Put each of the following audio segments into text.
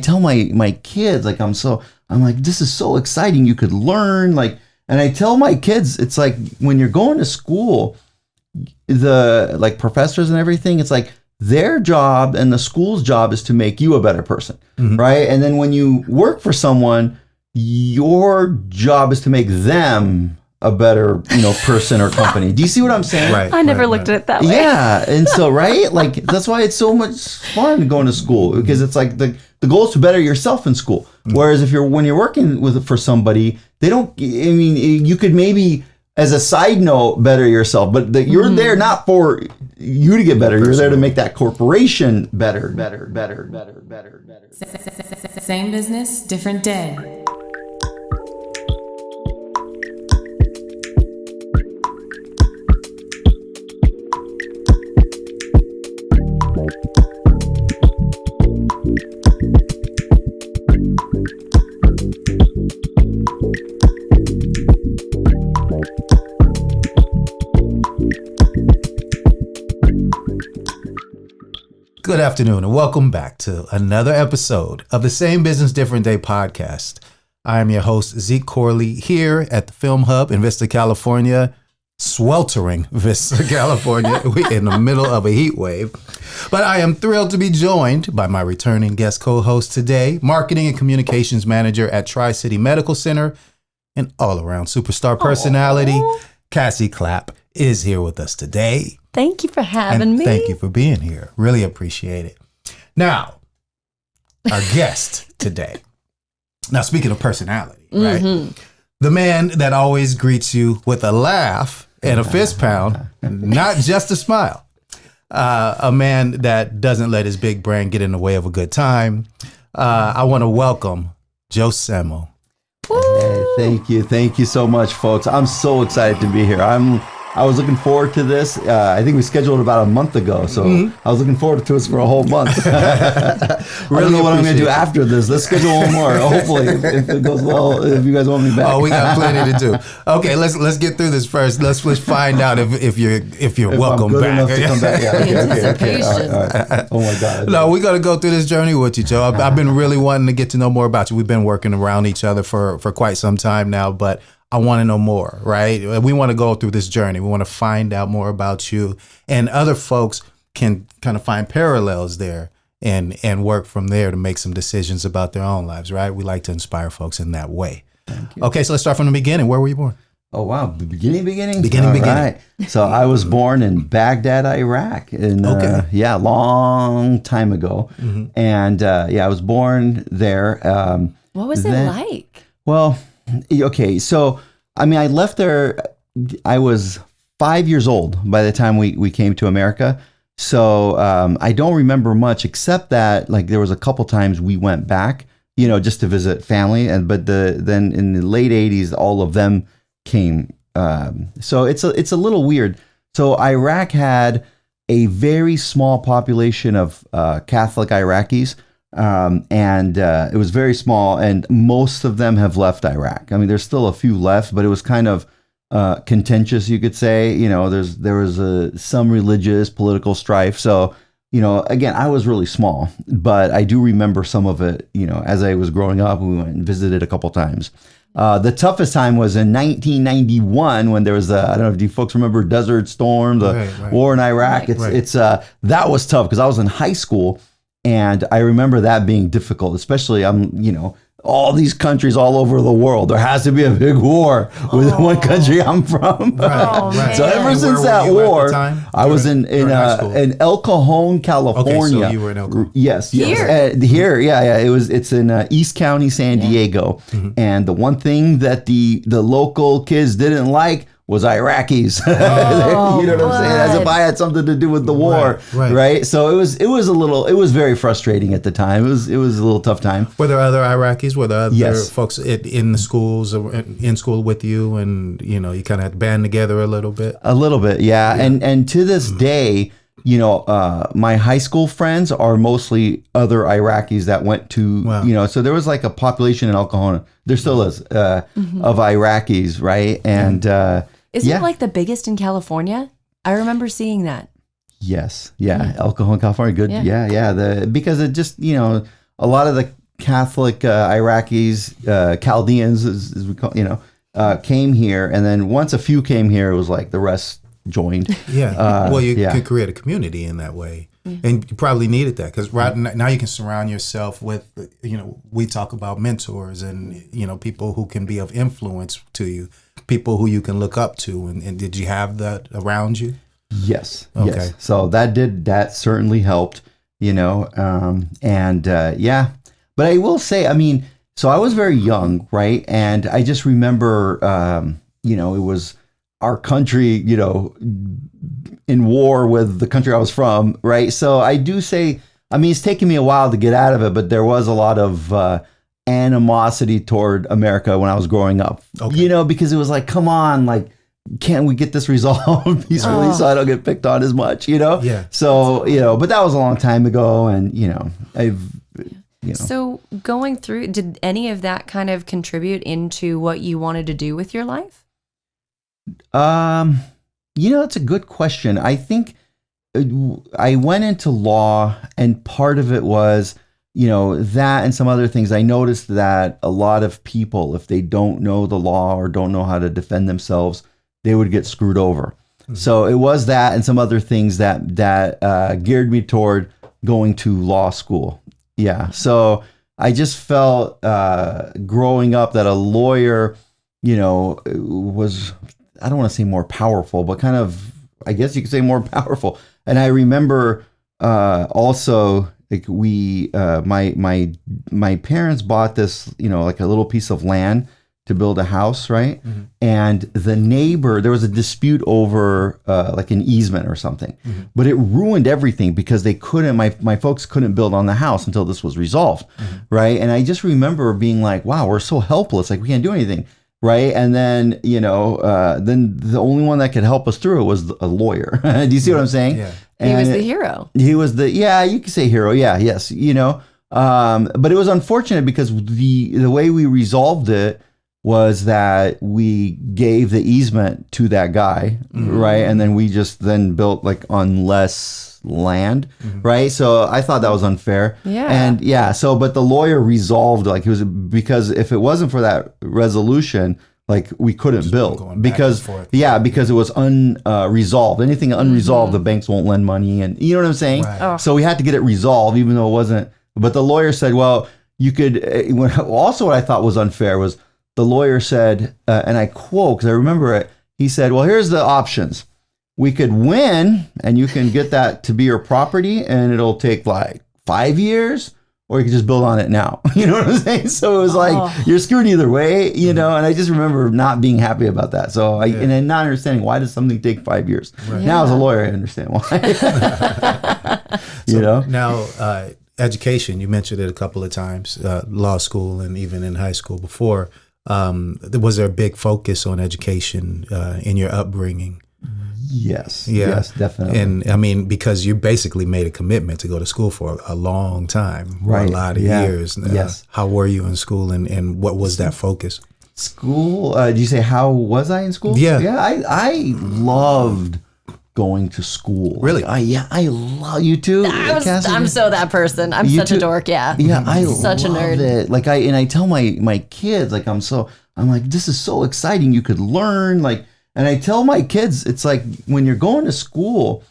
tell my kids, like, I'm like, this is so exciting. You could learn, like, and I tell my kids, it's like when you're going to school, the like professors and everything, it's like their job and the school's job is to make you a better person, right? And then when you work for someone, your job is to make them a better, person or company. Do you see what I'm saying? Right. I never looked at it that way. Yeah. And so, right? Like, that's why it's so much fun going to school, because it's like the goal is to better yourself in school. Whereas when you're working for somebody, they don't, you could maybe, as a side note, better yourself, but you're there not for you to get better. You're there to make that corporation better. Same business, different day. Good afternoon and welcome back to another episode of the Same Business, Different Day podcast. I am your host, Zeke Corley, here at the Film Hub in Vista, California. Sweltering Vista, California. We're in the middle of a heat wave. But I am thrilled to be joined by my returning guest co-host today, Marketing and Communications Manager at Tri-City Medical Center and all-around superstar personality, Cassie Klapp, is here with us today. Thank you for having me. Thank you for being here. Really appreciate it. Now, our guest today. Now, speaking of personality, right? The man that always greets you with a laugh and a fist pound, not just a smile. A man that doesn't let his big brain get in the way of a good time. I want to welcome Joe Samo. Hey, thank you so much, folks. I'm so excited to be here. I was looking forward to this. I think we scheduled about a month ago, so I was looking forward to this for a whole month. I don't know what I'm going to do after this. Let's schedule one more. Hopefully, if it goes well, if you guys want me back. Oh, we got plenty to do. Okay, let's get through this first. Let's find out if you're welcome I'm good back. enough to come back. Yeah, okay. All right. Oh my God. No, we got to go through this journey with you, Joe. I've been really wanting to get to know more about you. We've been working around each other for quite some time now, but I want to know more, right? We want to go through this journey. We want to find out more about you, and other folks can kind of find parallels there and work from there to make some decisions about their own lives, right? We like to inspire folks in that way. Thank you. Okay, so let's start from the beginning. Where were you born? Oh, wow. Beginning? Beginning. Right. So I was born in Baghdad, Iraq, long time ago. And I was born there. What was it like? Well, okay. So, I left there, I was 5 years old by the time we came to America. So I don't remember much except that like there was a couple times we went back, just to visit family. But then in the late 80s, all of them came. So it's a little weird. So Iraq had a very small population of Catholic Iraqis. And it was very small, and most of them have left Iraq. There's still a few left, but it was kind of contentious, you could say. There was some religious, political strife. So, again, I was really small, but I do remember some of it. As I was growing up, we went and visited a couple times. The toughest time was in 1991 when there was I don't know if you folks remember Desert Storm, the war in Iraq. That was tough because I was in high school. And I remember that being difficult, especially all these countries all over the world. There has to be a big war with one country I'm from. Right. So ever since that war, I was in El Cajon, California. Okay, so you were in El Cajon. Yes. Here, yeah. It's in East County, San Diego. And the one thing that the local kids didn't like was Iraqis. You know what I'm saying? As if I had something to do with the war, right? So it was very frustrating at the time. It was a little tough time. Were there other Iraqis? Were there other folks in the schools or in school with you, and you kind of had to band together a little bit? A little bit, yeah. And to this day, my high school friends are mostly other Iraqis that went to, so there was like a population in El Cajon. There still is of Iraqis, right? And isn't it like the biggest in California? I remember seeing that. Yes. Yeah. El Cajon, California. Good. Yeah. Because it just, a lot of the Catholic Iraqis, Chaldeans, as we call, came here, and then once a few came here, it was like the rest joined. Yeah. Well, you could create a community in that way. And you probably needed that because right now you can surround yourself with, we talk about mentors and, people who can be of influence to you, people who you can look up to. And did you have that around you? Yes. Okay. Yes. So that certainly helped, But I will say, I mean, so I was very young, right? And I just remember, it was our country, in war with the country I was from, right? So I do say, I mean, it's taken me a while to get out of it, but there was a lot of animosity toward America when I was growing up, because it was like, come on, like, can't we get this resolved peacefully so I don't get picked on as much, Yeah. So, but that was a long time ago, and, So going through, did any of that kind of contribute into what you wanted to do with your life? It's a good question. I think I went into law, and part of it was, that and some other things. I noticed that a lot of people, if they don't know the law or don't know how to defend themselves, they would get screwed over. Mm-hmm. So it was that and some other things that geared me toward going to law school. Yeah. So I just felt growing up that a lawyer, was, I don't want to say more powerful, but kind of, I guess you could say more powerful. And I remember also, like my parents bought this, like a little piece of land to build a house, right? Mm-hmm. And the neighbor, there was a dispute over like an easement or something, but it ruined everything because they couldn't, my folks couldn't build on the house until this was resolved, right? And I just remember being like, wow, we're so helpless, like we can't do anything. Right. And then, then the only one that could help us through it was a lawyer. Do you see what I'm saying? Yeah. And he was the hero. He was you could say hero. Yeah. Yes. But it was unfortunate because the way we resolved it was that we gave the easement to that guy. Right. And then we just built like on less land, right? So I thought that was unfair. Yeah. And but the lawyer resolved, like, it was because if it wasn't for that resolution, like, we couldn't build because it was unresolved. Anything unresolved, the banks won't lend money, and you know what I'm saying? Right. Oh. So we had to get it resolved, even though it wasn't. But the lawyer said, well, you could. Also, what I thought was unfair was the lawyer said, and I quote because I remember it. He said, well, here's the options. We could win, and you can get that to be your property, and it'll take like 5 years, or you can just build on it now. You know what I'm saying? So it was like, you're screwed either way, and I just remember not being happy about that. So and then not understanding, why does something take 5 years? Right. Now as a lawyer, I understand why. Now, education, you mentioned it a couple of times, law school and even in high school before. Was there a big focus on education in your upbringing? Yes. Yeah. Yes, definitely. And I mean, because you basically made a commitment to go to school for a long time, right? A lot of years. Yes. How were you in school, and what was that focus? School? Did you say how was I in school? Yeah. Yeah. I loved going to school. Really? I love you too. Cassie? I'm so that person. I'm such a dork. Yeah. Yeah. I such a nerd. It. Like I tell my kids, like I'm like, this is so exciting. You could learn, like. And I tell my kids, it's like when you're going to school,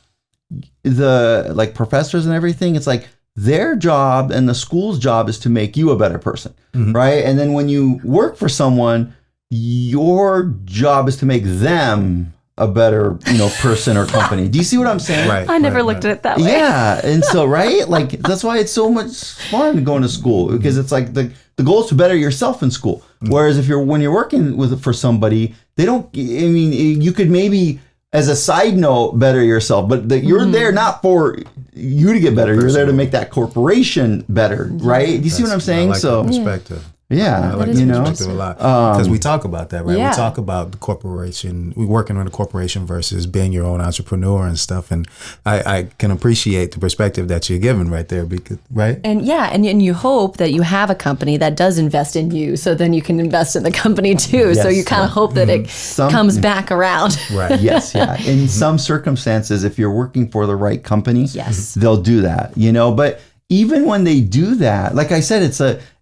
the like professors and everything, it's like their job and the school's job is to make you a better person, right? And then when you work for someone, your job is to make them a better, person or company. Do you see what I'm saying? Right. I never looked at it that way. Yeah. And so, right? Like, that's why it's so much fun going to school, because it's like the goal is to better yourself in school. Whereas when you're working for somebody, they don't, I mean, you could maybe, as a side note, better yourself, but you're there not for you to get better. You're there to make that corporation better, right? Do you see what I'm saying? I like that perspective. Yeah, I like that perspective a lot, because we talk about that, right? Yeah. We talk about the corporation, we working on a corporation versus being your own entrepreneur and stuff. And I can appreciate the perspective that you're giving right there, because, right? And and you hope that you have a company that does invest in you, so then you can invest in the company too. Yes, so you kind of hope that it comes back around. Right. Yes, yeah. In some circumstances, if you're working for the right company, Yes. they'll do that, But even when they do that, like I said,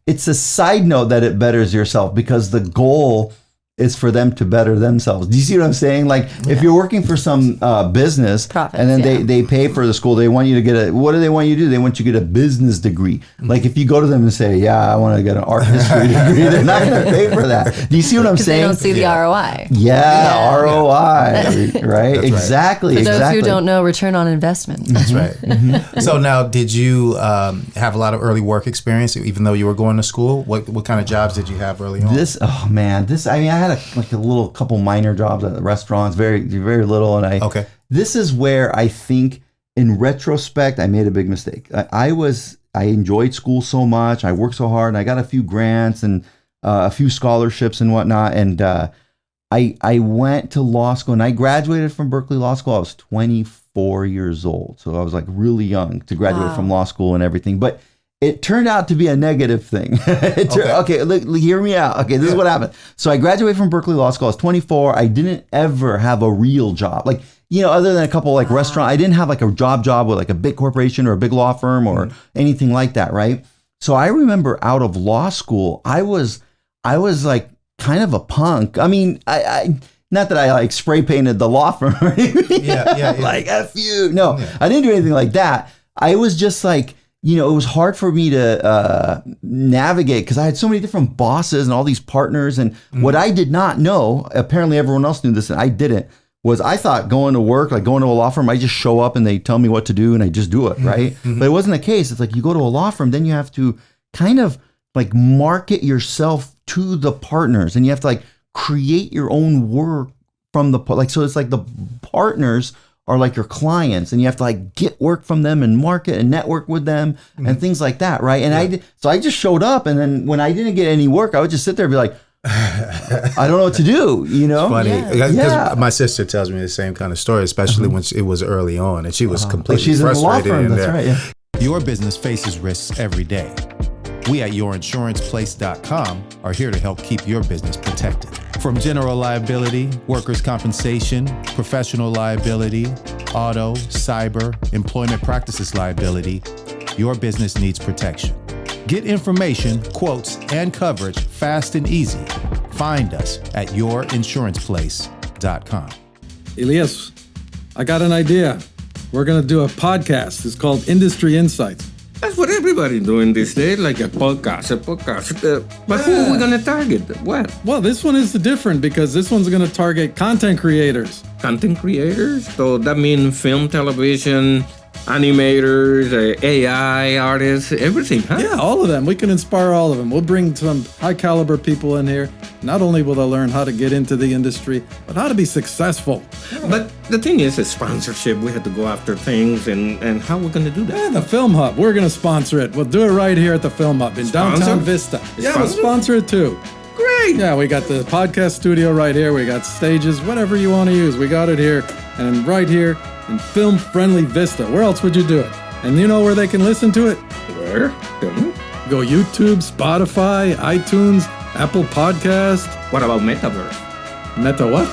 it's a side note that it betters yourself because the goal is for them to better themselves. Do you see what I'm saying? Like if you're working for some business Profits, and then they pay for the school, they want you to get what do they want you to do? They want you to get a business degree. Like if you go to them and say, I want to get an art history degree, they're not going to pay for that. Do you see what I'm saying? They don't see the ROI. ROI, right? Exactly. For those who don't know, return on investment. That's right. So now, did you have a lot of early work experience, even though you were going to school? What kind of jobs did you have early on? I had a couple minor jobs at restaurants, very, very little. And this is where I think in retrospect, I made a big mistake. I enjoyed school so much. I worked so hard and I got a few grants and a few scholarships and whatnot. And I went to law school and I graduated from Berkeley Law School. I was 24 years old. So I was like really young to graduate from law school and everything. But it turned out to be a negative thing. Look, hear me out. Okay, this is what happened. So I graduated from Berkeley Law School. I was 24. I didn't ever have a real job. Like, other than a couple like restaurant, I didn't have like a job with like a big corporation or a big law firm or anything like that, right? So I remember out of law school, I was like kind of a punk. I mean, I not that I like spray painted the law firm or anything. Like F you. No, I didn't do anything like that. I was just like, it was hard for me to navigate because I had so many different bosses and all these partners. And what I did not know, apparently everyone else knew this and I didn't, was I thought going to work, like going to a law firm, I just show up and they tell me what to do and I just do it, right? But it wasn't the case. It's like you go to a law firm, then you have to kind of like market yourself to the partners and you have to like create your own work from so it's like the partners are like your clients and you have to like get work from them and market and network with them and things like that. Right. And I just showed up and then when I didn't get any work, I would just sit there and be like, I don't know what to do, It's funny because my sister tells me the same kind of story, especially when it was early on and she was completely frustrated in there. That's right, Your business faces risks every day. We at yourinsuranceplace.com are here to help keep your business protected. From general liability, workers' compensation, professional liability, auto, cyber, employment practices liability, your business needs protection. Get information, quotes, and coverage fast and easy. Find us at yourinsuranceplace.com. Elias, I got an idea. We're going to do a podcast. It's called Industry Insights. That's what everybody's doing these days, like a podcast. But who are we going to target? What? Well, this one is different because this one's going to target content creators. Content creators? So that means film, television, animators, AI artists, everything, huh? Yeah, all of them. We can inspire all of them. We'll bring some high caliber people in here. Not only will they learn how to get into the industry, but how to be successful. But the thing is, sponsorship. We have to go after things, and how we're going to do that? Yeah, the Film Hub. We're going to sponsor it. We'll do it right here at the Film Hub in downtown Vista. Yeah, we'll sponsor it too. Great. Yeah, we got the podcast studio right here. We got stages, whatever you want to use. We got it here. And right here in film-friendly Vista. Where else would you do it? And you know where they can listen to it? Where? Go YouTube, Spotify, iTunes, Apple Podcast. What about Metaverse? Meta what?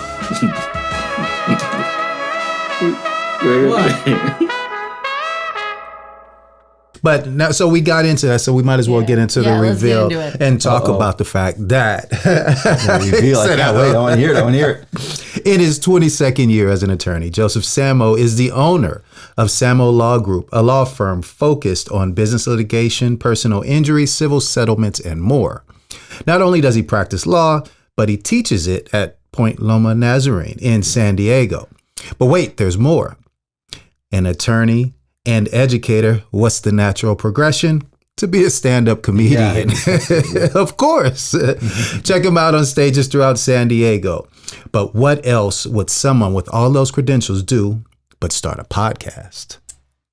But now, so we got into that, so we might as well get into the reveal and talk about the fact that reveal. I can't wait. I want to hear it. I want to hear it. In his 22nd year as an attorney, Joseph Samo is the owner of Samo Law Group, a law firm focused on business litigation, personal injury, civil settlements, and more. Not only does he practice law, but he teaches it at Point Loma Nazarene in San Diego. But wait, there's more. An attorney and educator, what's the natural progression? To be a stand-up comedian. Yeah. Of course. Check him out on stages throughout San Diego. But what else would someone with all those credentials do but start a podcast?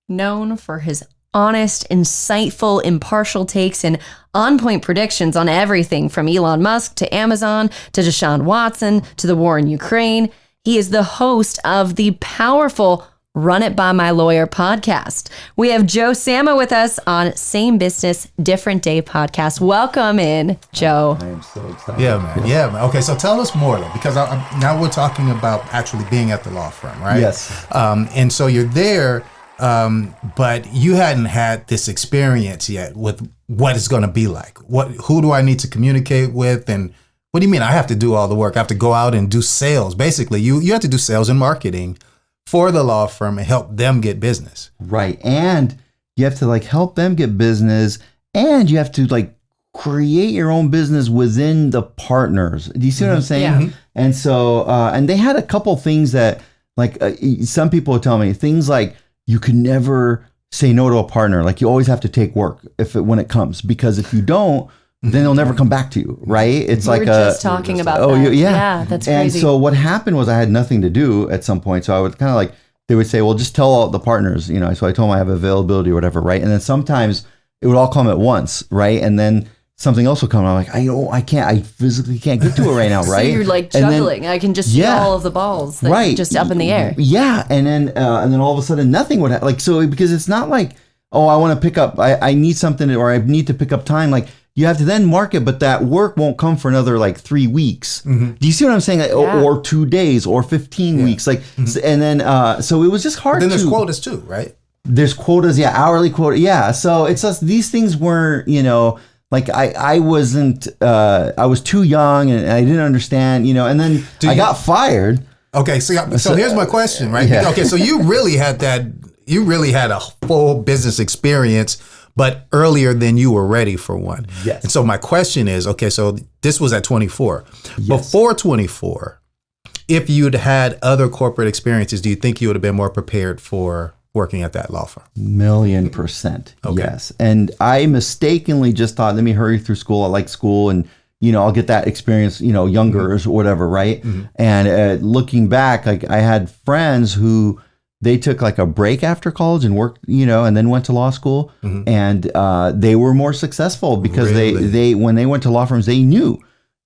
Known for his honest, insightful, impartial takes and on-point predictions on everything from Elon Musk to Amazon to Deshaun Watson to the war in Ukraine, he is the host of the powerful Run It By My Lawyer podcast. We have Joe Samo with us on Same Business, Different Day podcast. Welcome in, Joe. I am so excited. Yeah, man. Yeah, man. Okay, so tell us more, though, because now we're talking about actually being at the law firm, right? Yes. And so you're there. but you hadn't had this experience yet with what it's going to be like. Who do I need to communicate with? And what do you mean I have to do all the work? I have to go out and do sales. Basically, you have to do sales and marketing for the law firm and help them get business. Right. And you have to like help them get business, and you have to like create your own business within the partners. Do you see what I'm saying? Yeah. And so, and they had a couple things that like some people would tell me things like you could never say no to a partner. Like you always have to take work when it comes, because if you don't, then they'll never come back to you. Right. It's We like were just talking about that. yeah. Yeah, that's And crazy. so what happened was I had nothing to do at some point. So I would kind of like, they would say, well, just tell all the partners, you know. So I told them I have availability or whatever. Right. And then sometimes it would all come at once. Right. And then something else will come. And I'm like, I physically can't get to it right now. So Right. you're like And then- juggling. I can just see Yeah. all of the balls that right, just up in the air. Yeah. And then all of a sudden nothing would like, so because it's not like, oh, I want to pick up, I need something, or I need to pick up time. Like you have to then market, but that work won't come for another like 3 weeks. Do you see what I'm saying? Like, Yeah. or 2 days or 15 weeks. Like, and then, so it was just hard Then there's to, quotas too, right? there's quotas. Yeah. Hourly quota. Yeah. So it's just, these things weren't, you know, like I wasn't, I was too young and I didn't understand, you know, and then I got fired. Okay, so here's my question, right? Yeah. Okay, so you really had a full business experience, but earlier than you were ready for one. Yes. And so my question is, okay, so this was at 24. Before 24, if you'd had other corporate experiences, do you think you would have been more prepared for working at that law firm? 1,000,000%. Okay. Yes. And I mistakenly just thought, let me hurry through school. I like school, and, you know, I'll get that experience, you know, younger or whatever. Right. And looking back, like I had friends who they took like a break after college and worked, you know, and then went to law school, and they were more successful because Really? they, when they went to law firms, they knew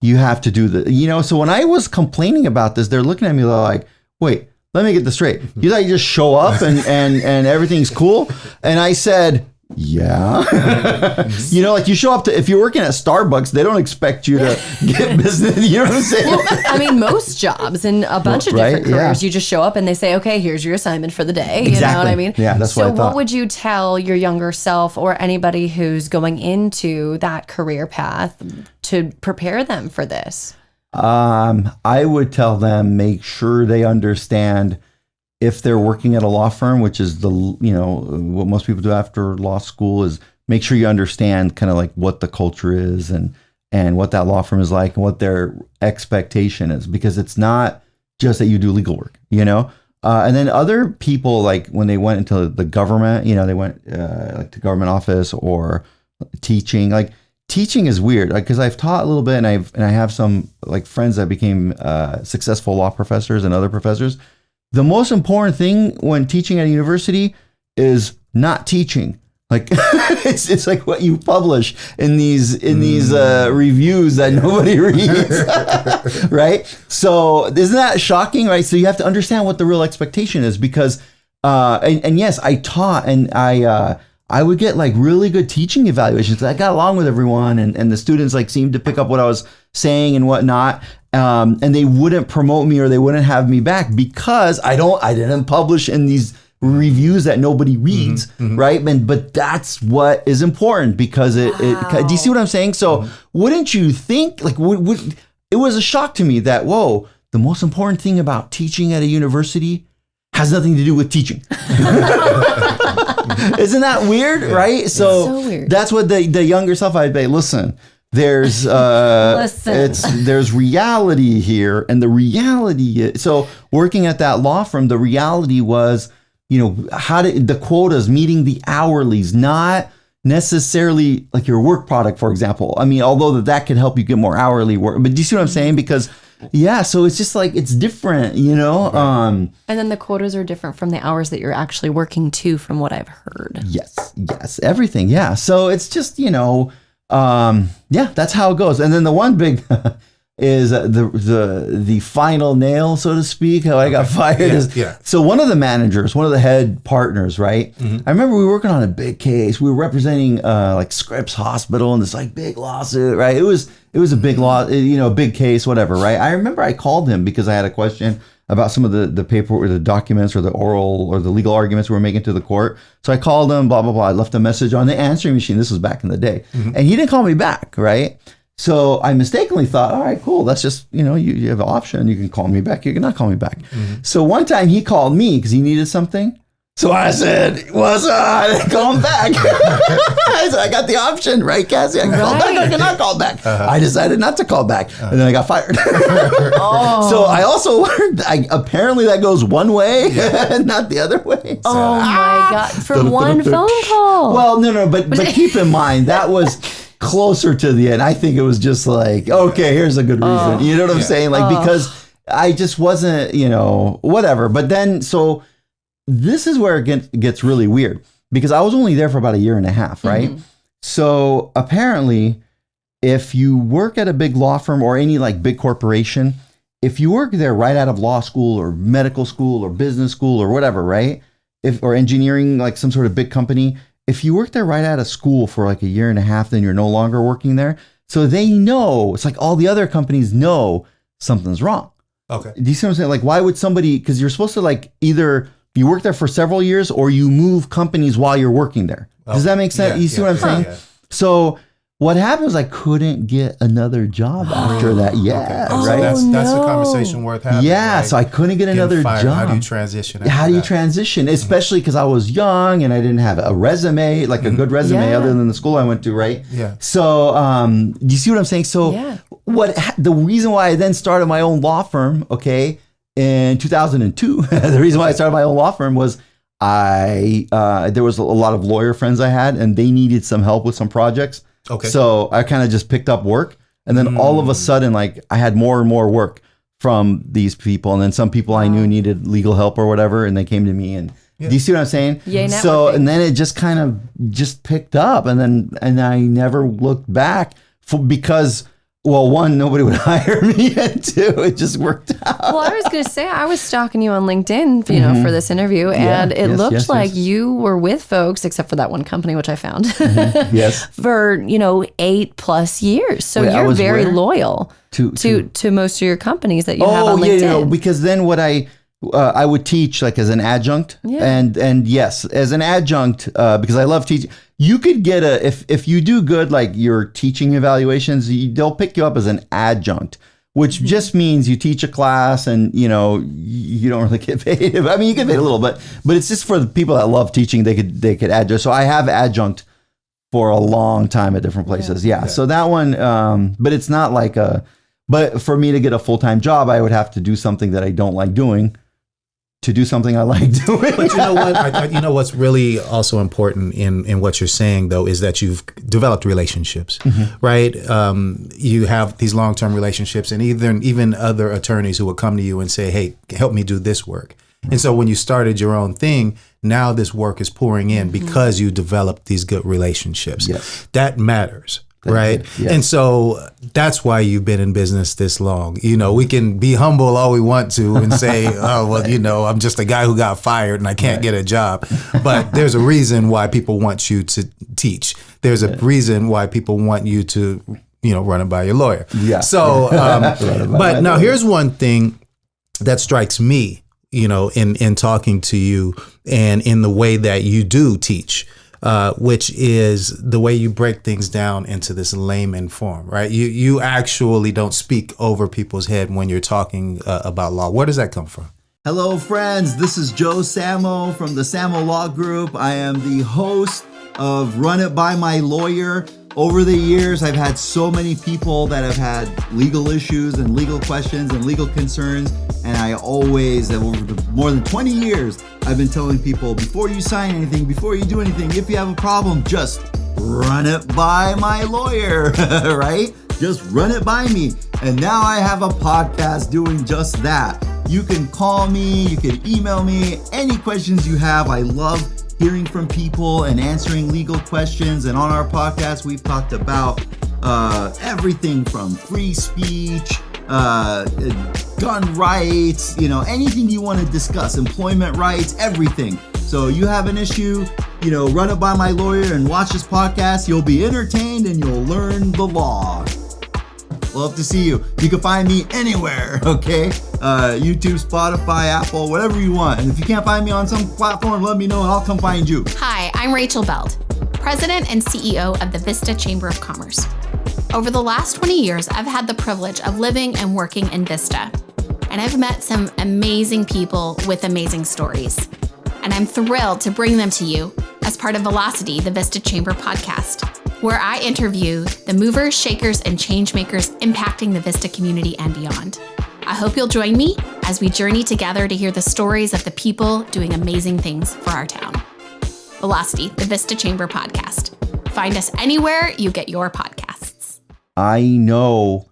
you have to do the, you know, so when I was complaining about this, they're looking at me like, wait, let me get this straight. You thought you just show up and everything's cool? And I said, yeah. You know, like you show up to, if you're working at Starbucks, they don't expect you to get business. You know what I'm saying? Well, I mean, most jobs in a bunch of Right? different careers, Yeah. you just show up and they say, okay, here's your assignment for the day. You know Exactly. what I mean? Yeah, that's so what I thought. would you tell your younger self or anybody who's going into that career path to prepare them for this? I would tell them, make sure they understand if they're working at a law firm, which is the, you know, what most people do after law school, is make sure you understand kind of like what the culture is and what that law firm is like and what their expectation is, because it's not just that you do legal work, you know? And then other people, like when they went into the government, you know, they went like to government office or teaching. Like teaching is weird, because I've taught a little bit, and I have some like friends that became successful law professors and other professors. The most important thing when teaching at a university is not teaching. Like it's like what you publish in these reviews that nobody reads, right? So isn't that shocking, right? So you have to understand what the real expectation is, because and yes, I taught, and I would get like really good teaching evaluations. I got along with everyone, and the students like seemed to pick up what I was saying and whatnot. And they wouldn't promote me, or they wouldn't have me back, because I didn't publish in these reviews that nobody reads, right? But that's what is important, because do you see what I'm saying? So wouldn't you think, like, it was a shock to me that, whoa, the most important thing about teaching at a university has nothing to do with teaching. Isn't that weird, right? So weird. That's what the younger self, I'd say, listen, there's there's reality here, and the reality is, so working at that law firm, the reality was, you know, the quotas, meeting the hourlies, not necessarily like your work product, for example. I mean, although that could help you get more hourly work, but do you see what I'm saying? Because yeah, so it's just like, it's different, you know? And then the quotas are different from the hours that you're actually working too, from what I've heard. Yes, everything. Yeah. So it's just, you know, yeah, that's how it goes. And then the one big is the final nail, so to speak, how I got fired is, so one of the managers, one of the head partners, right? I remember we were working on a big case. We were representing like Scripps Hospital in this like big lawsuit, right? It was a big law, you know, big case, whatever, right? I remember I called him because I had a question. about some of the paperwork or the documents or the oral or the legal arguments we were making to the court. So I called him, blah, blah, blah. I left a message on the answering machine. This was back in the day. And he didn't call me back, right? So I mistakenly thought, all right, cool. That's just, you have an option. You can call me back. You cannot call me back. So one time he called me because he needed something. So I said, what's up? I call him back. I said, I got the option, right, Cassie? I can call back. I cannot call back. I decided not to call back. And then I got fired. So I also learned, apparently that goes one way, not the other way. Oh my God. For one phone call. Well, no, but keep in mind, that was closer to the end. I think it was just like, okay, here's a good reason. You know what I'm saying? Like, because I just wasn't, whatever. But then, so this is where it gets really weird because I was only there for about 1.5 years, right? So apparently, if you work at a big law firm or any like big corporation, if you work there right out of law school or medical school or business school or whatever, right? Or engineering, like some sort of big company, if you work there right out of school for like 1.5 years, then you're no longer working there. So they know, it's like all the other companies know something's wrong. Okay. Do you see what I'm saying? Like, why would somebody, because you're supposed to like either you work there for several years or you move companies while you're working there. Does that make sense? You see what I'm saying? Yeah. So what happened was I couldn't get another job after that. Yeah, right. So that's a conversation worth having. Yeah, right? so I couldn't get another job. How do you transition? How do you transition? Especially because I was young and I didn't have a resume, like a good resume other than the school I went to, right? Yeah. So do you see what I'm saying? So the reason why I then started my own law firm, okay, in 2002, the reason why I started my own law firm was there was a lot of lawyer friends I had and they needed some help with some projects. Okay. So I kind of just picked up work and then all of a sudden, like I had more and more work from these people. And then some people I knew needed legal help or whatever. And they came to me and do you see what I'm saying? Yay, so, networking. and then it just kind of just picked up and I never looked back because, well, one, nobody would hire me, and two, it just worked out. Well, I was going to say, I was stalking you on LinkedIn, for this interview, and it looked like you were with folks, except for that one company, which I found, Yes. for, 8+ years. So Wait, I you're was very where? loyal to most of your companies that you have Oh, on LinkedIn. yeah, because then what I would teach like as an adjunct, and yes, as an adjunct, because I love teaching. You could get if you do good, like your teaching evaluations, they'll pick you up as an adjunct, which just means you teach a class and, you don't really get paid. I mean, you get paid a little bit, but it's just for the people that love teaching, they could adjunct. So I have adjunct for a long time at different places. Yeah. So that one, but it's not like but for me to get a full-time job, I would have to do something that I don't like doing to do something I like doing. But you know what? What's really also important in what you're saying, though, is that you've developed relationships, right? You have these long-term relationships, and even other attorneys who will come to you and say, "Hey, help me do this work." And so when you started your own thing, now this work is pouring in because you developed these good relationships. Yes. That matters. Right. Yes. And so that's why you've been in business this long. We can be humble all we want to and say, oh, well, I'm just a guy who got fired and I can't get a job. But there's a reason why people want you to teach. There's a reason why people want you to, run it by your lawyer. Yeah. So, but now here's one thing that strikes me, in talking to you and in the way that you do teach. Which is the way you break things down into this layman form, right? You actually don't speak over people's head when you're talking about law. Where does that come from? Hello, friends. This is Joe Samo from the Samo Law Group. I am the host of Run It By My Lawyer. Over the years, I've had so many people that have had legal issues and legal questions and legal concerns. And I always, over more than 20 years, I've been telling people, before you sign anything, before you do anything, if you have a problem, just run it by my lawyer, right? Just run it by me. And now I have a podcast doing just that. You can call me, you can email me, any questions you have. I love hearing from people and answering legal questions. And on our podcast, we've talked about everything from free speech, gun rights, anything you want to discuss, employment rights, everything. So you have an issue, run it by my lawyer and watch this podcast. You'll be entertained and you'll learn the law. Love to see you. You can find me anywhere, okay? YouTube, Spotify, Apple, whatever you want. And if you can't find me on some platform, let me know and I'll come find you. Hi, I'm Rachel Beld, President and CEO of the Vista Chamber of Commerce. Over the last 20 years, I've had the privilege of living and working in Vista. And I've met some amazing people with amazing stories. And I'm thrilled to bring them to you as part of Velocity, the Vista Chamber podcast, where I interview the movers, shakers, and change makers impacting the Vista community and beyond. I hope you'll join me as we journey together to hear the stories of the people doing amazing things for our town. Velocity, the Vista Chamber podcast. Find us anywhere you get your podcasts. I know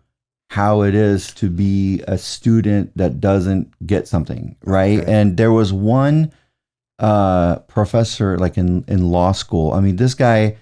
how it is to be a student that doesn't get something, right? Okay. And there was one professor like in law school. I mean, this guy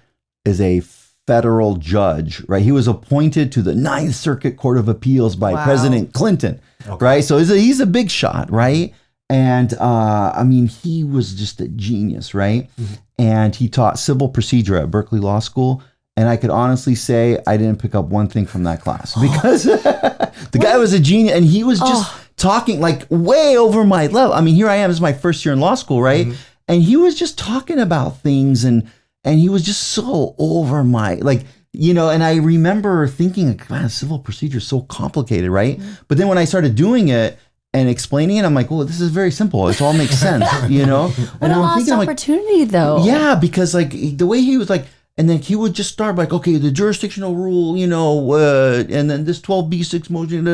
is a federal judge, right? He was appointed to the Ninth Circuit Court of Appeals by President Clinton, right? So he's a big shot, right? And I mean, he was just a genius, right? Mm-hmm. And he taught civil procedure at Berkeley Law School. And I could honestly say I didn't pick up one thing from that class because the guy was a genius and he was just talking like way over my level. I mean, here I am, this is my first year in law school, right? Mm-hmm. And he was just talking about things and he was just so over my, like, you know, and I remember thinking, like, man, civil procedure is so complicated, right? Mm-hmm. But then when I started doing it and explaining it, I'm like, well, this is very simple. It all makes sense, you know? What a lost opportunity, though. Yeah, because like the way he was like, and then he would just start like, okay, the jurisdictional rule, you know, and then this 12B6 motion,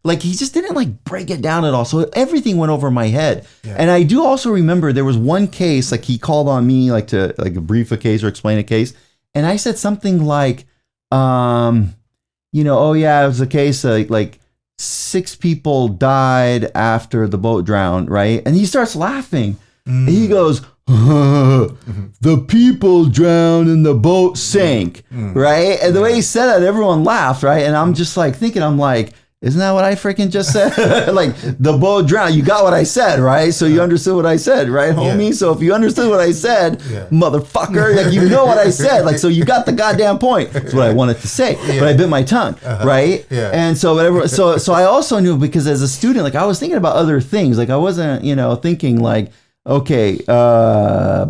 like he just didn't like break it down at all. So everything went over my head. Yeah. And I do also remember there was one case, like he called on me like to like brief a case or explain a case. And I said something like, you know, oh yeah, it was a case like 6 people died after the boat drowned, right? And he starts laughing. And he goes, the people drowned and the boat sank, right? And the way he said that, everyone laughed, right? And I'm just like thinking, I'm like, isn't that what I freaking just said? Like, the boat drowned. You got what I said, right? So you understood what I said, right, homie? Yeah. So if you understood what I said, motherfucker, like, you know what I said. Like, so you got the goddamn point. That's what I wanted to say. But I bit my tongue, right? Yeah. And so whatever. So I also knew, because as a student, like, I was thinking about other things. Like, I wasn't, you know, thinking like, okay,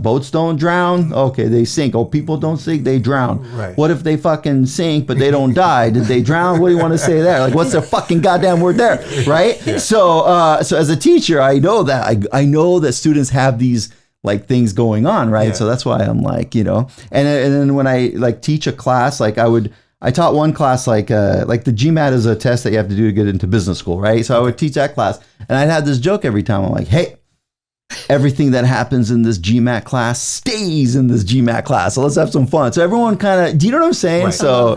boats don't drown. Okay, they sink. Oh, people don't sink, they drown. Right. What if they fucking sink, but they don't die? Did they drown? What do you want to say there? Like, what's the fucking goddamn word there, right? Yeah. So as a teacher, I know that. I know that students have these like things going on, right? Yeah. So that's why I'm like, you know, and then when I like teach a class, like I taught one class like the GMAT is a test that you have to do to get into business school, right? So I would teach that class, and I'd have this joke every time. I'm like, hey, everything that happens in this GMAT class stays in this GMAT class. So let's have some fun. So everyone kind of, do you know what I'm saying? Right. So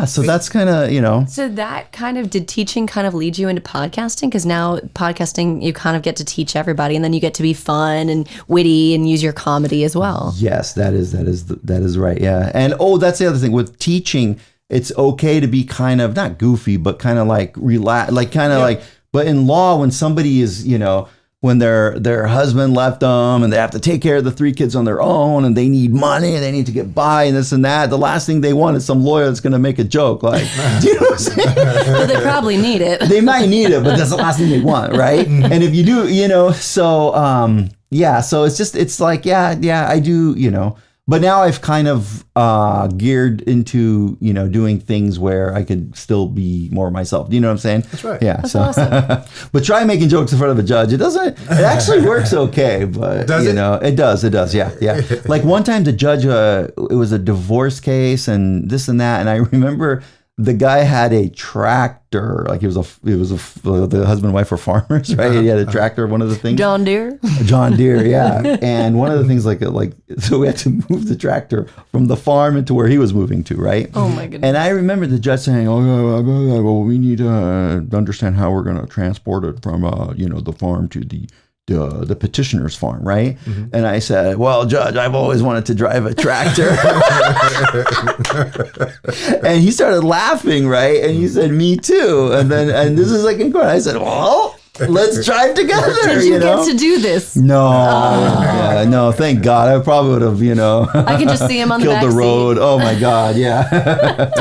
so that's kind of, you know. So that kind of, did teaching kind of lead you into podcasting? Because now podcasting, you kind of get to teach everybody, and then you get to be fun and witty and use your comedy as well. Yes, that is right. Yeah. And that's the other thing with teaching. It's okay to be kind of not goofy, but kind of like relax, like kind of like, but in law, when somebody is, you know, when their husband left them and they have to take care of the 3 kids on their own and they need money and they need to get by and this and that, the last thing they want is some lawyer that's going to make a joke. Like, do you know what I'm saying? But they probably need it. They might need it, but that's the last thing they want, right? And if you do, you know, so so it's like, I do, you know. But now I've kind of geared into, you know, doing things where I could still be more myself. Do you know what I'm saying? That's right. Yeah. That's awesome. But try making jokes in front of a judge. It actually works okay, but does you know, it does. Yeah. Like one time the judge, it was a divorce case and this and that. And I remember the guy had a tractor, like the husband and wife were farmers, right? He had a tractor, one of the things. John Deere, yeah. And one of the things, like, so we had to move the tractor from the farm into where he was moving to, right? Oh my goodness. And I remember the judge saying, well, we need to understand how we're going to transport it from, the farm to the petitioner's farm, right? Mm-hmm. And I said, well, Judge, I've always wanted to drive a tractor. And he started laughing, right? And he said, me too. And this is like in court. I said, well, let's drive together. Did you know? get to do this? No, yeah, no, thank God. I probably would have, I can just see him on the killed back the road. seat. Oh my God, yeah.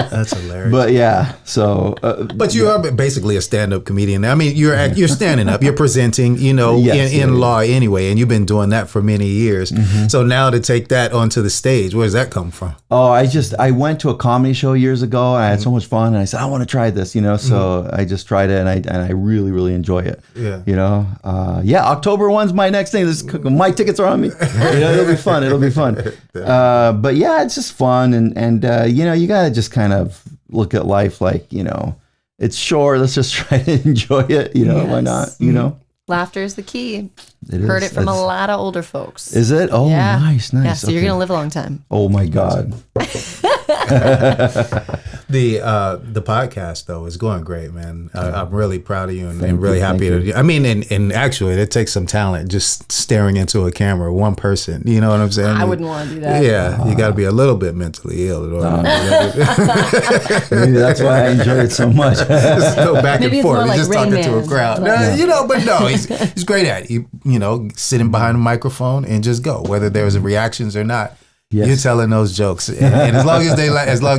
That's hilarious. But yeah, so. But you are basically a stand-up comedian. I mean, you're standing up, you're presenting, Yes, in law anyway, and you've been doing that for many years. Mm-hmm. So now to take that onto the stage, where does that come from? Oh, I went to a comedy show years ago and I had so much fun and I said, I want to try this, so I just tried it and I really, really enjoy it. Yeah. October 1's my next thing. My tickets are on me. It'll be fun. But yeah, it's just fun. And you got to just kind of look at life like, it's short. Let's just try to enjoy it. Why not? Laughter is the key. is. Heard it from a That's- lot of older folks. Is it? Oh, Yeah. nice. Yeah, so you're Okay. going to live a long time. Oh my God. The podcast though is going great, man. I'm really proud of you and really you, happy thank to. I mean, and actually, it takes some talent just staring into a camera, one person. You know what I'm saying? I wouldn't want to do that. Yeah, you got to be a little bit mentally ill in order to do that. Maybe that's why I enjoy it so much. Just go back Maybe and it's more forth. He's like just Rain talking to a Man. crowd. Like- But no, he's great at it. Sitting behind a microphone and just go, whether there's reactions or not. Yes. You're telling those jokes, and as long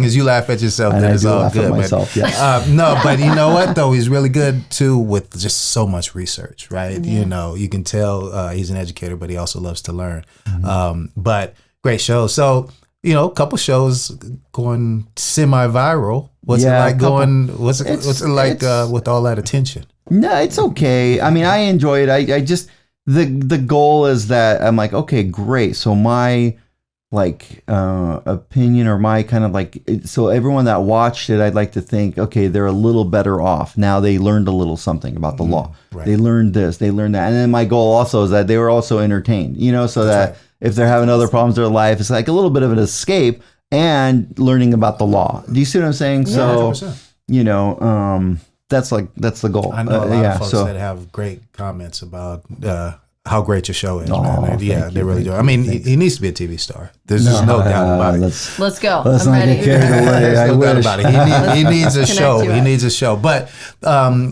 as you laugh at yourself, And then I it's do all laugh at good. myself, man. yes. No, but you know what though, he's really good too with just so much research, right? You can tell he's an educator, but he also loves to learn. But great show. So a couple shows going semi-viral. What's it like going? What's it like with all that attention? No, it's okay. I mean, I enjoy it. I just the goal is that I'm like, okay, great. So my opinion or my kind of so everyone that watched it, I'd like to think, okay, they're a little better off. Now they learned a little something about the law. Right. They learned this, they learned that. And then my goal also is that they were also entertained, so that right. if they're having other problems in their life, it's like a little bit of an escape and learning about the law. Do you see what I'm saying? Yeah, So, 100%. that's the goal. I know a lot of folks that have great comments about how great your show is, man. They really do. I mean, he needs to be a TV star. There's just no doubt about it. Let's go. Let's I'm not ready. get carried away. There's I no doubt wish. about it. He needs a Connect show. you He up. needs a show. But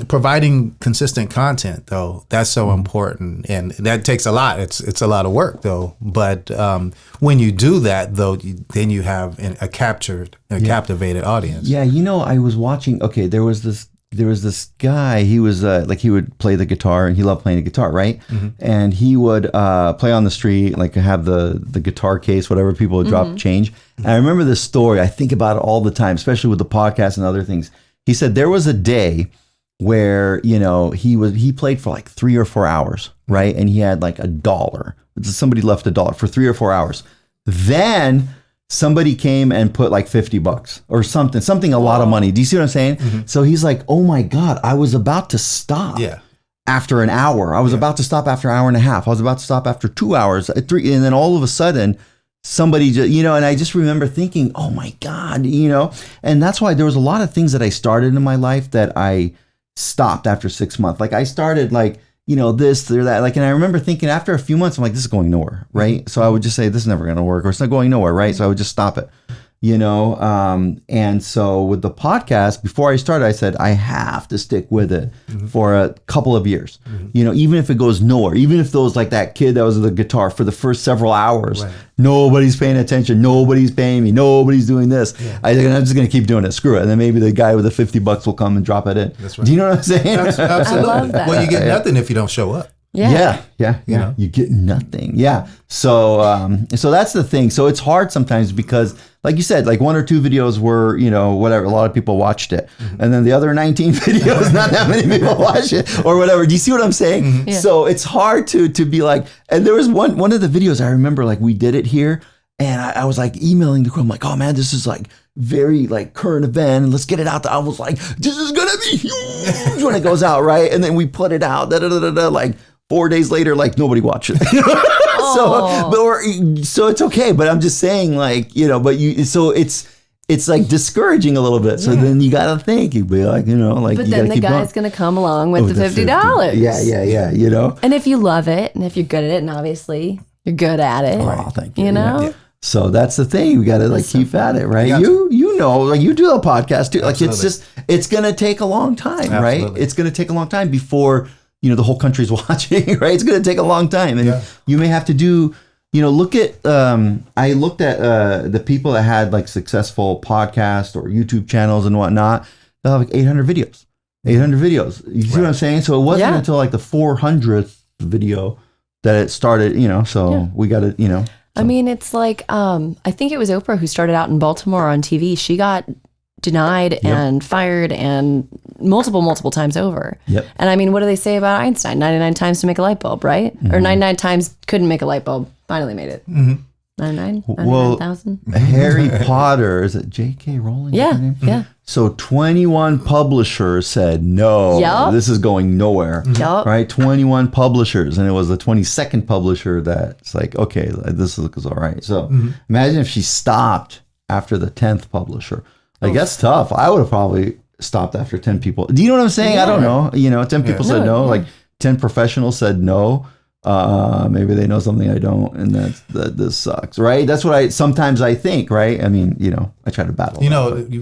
providing consistent content, though, that's so important, and that takes a lot. It's a lot of work, though. But when you do that, though, then you have a captivated audience. Yeah, I was watching. Okay, there was this guy. He was he would play the guitar, and he loved playing the guitar, right? Mm-hmm. And he would play on the street, have the guitar case, whatever. People would drop change. And I remember this story. I think about it all the time, especially with the podcast and other things. He said there was a day where he played for 3 or 4 hours, right? And he had $1. Somebody left $1 for 3 or 4 hours. Then somebody came and put $50 or something a lot of money. Do you see what I'm saying? Mm-hmm. So he's like, oh my God, I was about to stop after an hour. I was about to stop after an hour and a half. I was about to stop after 2 hours, 3. And then all of a sudden somebody just, and I just remember thinking, oh my God, and that's why there was a lot of things that I started in my life that I stopped after 6 months. I started this or that. And I remember thinking after a few months, I'm like, this is going nowhere, right? So I would just say, this is never going to work, or it's not going nowhere, right? So I would just stop it, and so with the podcast, before I started, I said, I have to stick with it for a couple of years, even if it goes nowhere, even if those, that kid that was the guitar for the first several hours, nobody's paying attention, nobody's paying me, nobody's doing this. I'm just going to keep doing it. Screw it. And then maybe the guy with the $50 will come and drop it in. That's right. Do you know what I'm saying? Absolutely. I love that. Well, you get nothing if you don't show up. Yeah. Yeah. You get nothing. Yeah. So that's the thing. So it's hard sometimes because, like you said, 1 or 2 videos were, whatever, a lot of people watched it. And then the other 19 videos, not that many people watch it or whatever. Do you see what I'm saying? Yeah. So it's hard to be and there was one of the videos I remember, we did it here. And I was emailing the crew. I'm like, oh man, this is very current event. And let's get it out there. I was like, this is going to be huge when it goes out, right? And then we put it out, 4 days later, nobody watched it. So it's okay. But I'm just saying, so it's discouraging a little bit. So then you got to think, you'd be But you then the keep guy's going to come along with the $50. Yeah. And if you love it, and if you're good at it, and obviously you're good at it, Oh, thank you. you know? Yeah. So that's the thing. We got to keep at it, right? You you do a podcast too. Absolutely. It's going to take a long time, right? Absolutely. It's going to take a long time before the whole country's watching, right? It's going to take a long time. And you may have to do, look at, I looked at the people that had like successful podcasts or YouTube channels and whatnot. They'll have like 800 videos. You see what I'm saying? So it wasn't until like the 400th video that it started, so we got to, So. I mean, it's like, I think it was Oprah who started out in Baltimore on TV. She got denied and fired and multiple times over. Yep. And I mean, what do they say about Einstein? 99 times to make a light bulb, right? Or 99 times couldn't make a light bulb. Finally made it. 99? 99,000? Harry Potter, is it J.K. Rowling? Yeah. So 21 publishers said, no, this is going nowhere. Right? 21 publishers. And it was the 22nd publisher that's like, okay, this looks all right. So imagine if she stopped after the 10th publisher. Like, that's tough. I would have probably stopped after 10 people. Do you know what I'm saying? I don't know. 10 people said no. Like 10 professionals said no. Maybe they know something I don't, and that this sucks, right? That's what sometimes I think, right? I mean, I try to battle.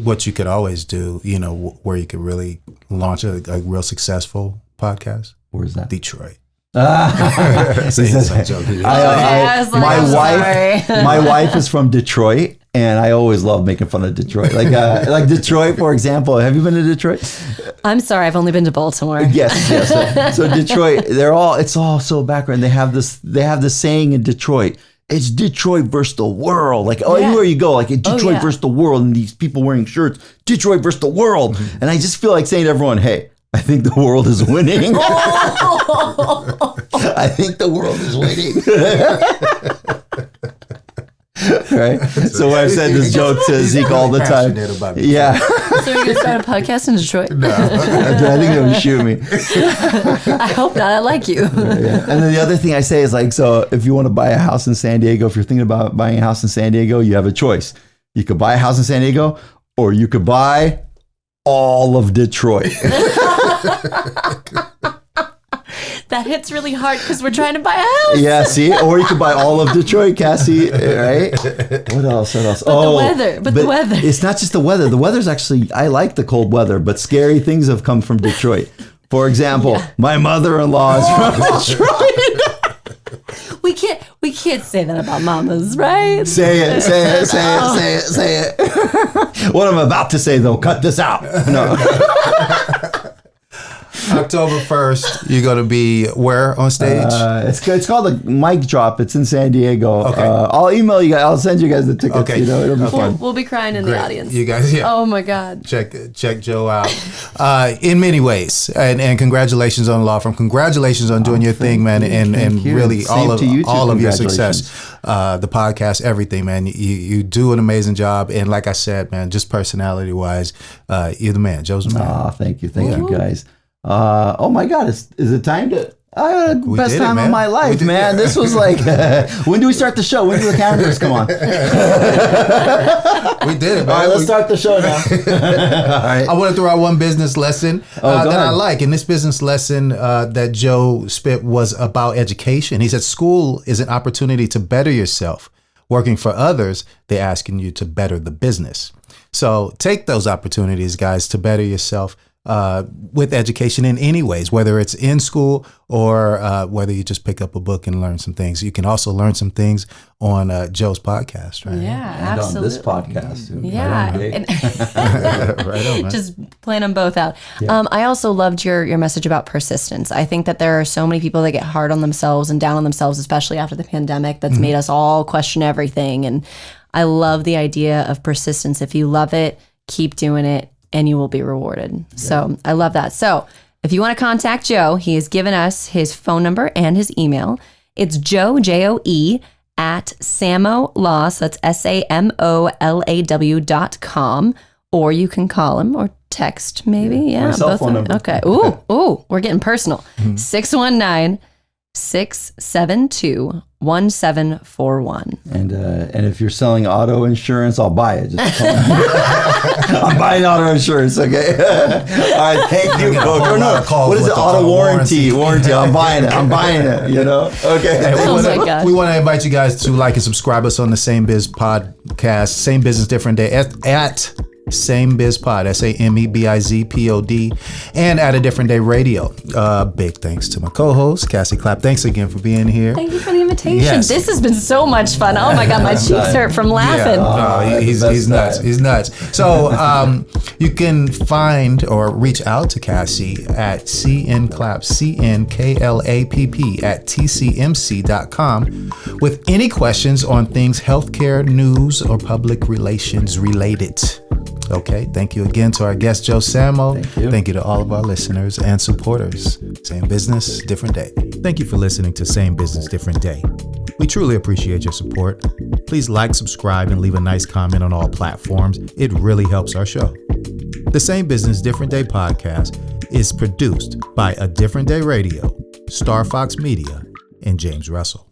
What you could always do, where you could really launch a real successful podcast. Where's that? Detroit. My wife is from Detroit, and I always love making fun of Detroit. Like Detroit, for example. Have you been to Detroit? I'm sorry, I've only been to Baltimore. Yes. So Detroit, it's all so background. They have this saying in Detroit. It's Detroit versus the world. Like anywhere you go, like Detroit versus the world, and these people wearing shirts, Detroit versus the world. And I just feel like saying to everyone, hey, I think the world is winning. I think the world is winning. Right? So I've said this joke to Zeke all the time. Yeah. So you're going to start a podcast in Detroit? No. I think they would shoot me. I hope not. I like you. Yeah. And then the other thing I say is like, so if you want to buy a house in San Diego, if you're thinking about buying a house in San Diego, you have a choice. You could buy a house in San Diego, or you could buy all of Detroit. That hits really hard because we're trying to buy a house. Yeah, see? Or you could buy all of Detroit, Cassie, right? What else? But the weather. It's not just the weather. The weather's actually, I like the cold weather, but scary things have come from Detroit. For example, my mother-in-law is from Detroit. We can't say that about mamas, right? Say it. What I'm about to say, though, cut this out. No. October 1st, you're going to be where on stage? It's called the Mic Drop. It's in San Diego. Okay. I'll email you guys. I'll send you guys the tickets. Okay. It'll be fun. We'll be crying in the audience. You guys, Oh my God. Check Joe out. In many ways, and congratulations on Law Firm. Congratulations on doing your thing, man, and really all of your success. The podcast, everything, man. You do an amazing job, and like I said, man, just personality wise, you're the man. Joe's the man. Oh, thank you guys. Oh my God, is it time to? I had the best time of my life, man. This was like, when do we start the show? When do the cameras come on? We did it, man. All right, let's start the show now. All right. I want to throw out one business lesson that I like. And this business lesson that Joe spit was about education. He said, school is an opportunity to better yourself. Working for others, they're asking you to better the business. So take those opportunities, guys, to better yourself. With education in any ways, whether it's in school or whether you just pick up a book and learn some things. You can also learn some things on Joe's podcast, right? Yeah, and absolutely. on this podcast. Too. Yeah. Right on, man. Just plan them both out. Yeah. I also loved your message about persistence. I think that there are so many people that get hard on themselves and down on themselves, especially after the pandemic, that's made us all question everything. And I love the idea of persistence. If you love it, keep doing it, and you will be rewarded. Yeah. So I love that. So if you want to contact Joe, he has given us his phone number and his email. It's Joe, Joe, at Samo Law. So that's SAMOLAW.com. Or you can call him or text maybe. Yeah. My cell phone number. Okay. Ooh, we're getting personal. 619-672-1741. And if you're selling auto insurance, I'll buy it. Just I'm buying auto insurance, okay? All right, thank you, folks. What is it? Auto warranty. I'm buying it. Okay. Hey, my God. We want to invite you guys to like and subscribe us on the Same Biz podcast, Same Business Different Day at Same Biz Pod, SAMEBIZPOD, and at A Different Day Radio. Big thanks to my co-host, Cassie Klapp. Thanks again for being here. Thank you for the invitation. Yes. This has been so much fun. Oh my God, my cheeks hurt from laughing. Yeah. He's nuts. He's nuts. So you can find or reach out to Cassie at CNClapp, CNKLAPP at TCMC.com with any questions on things healthcare, news, or public relations related. Okay, thank you again to our guest, Joe Samo. Thank you to all of our listeners and supporters. Same business, different day. Thank you for listening to Same Business, Different Day. We truly appreciate your support. Please like, subscribe, and leave a nice comment on all platforms. It really helps our show. The Same Business, Different Day podcast is produced by A Different Day Radio, Star Fox Media, and James Russell.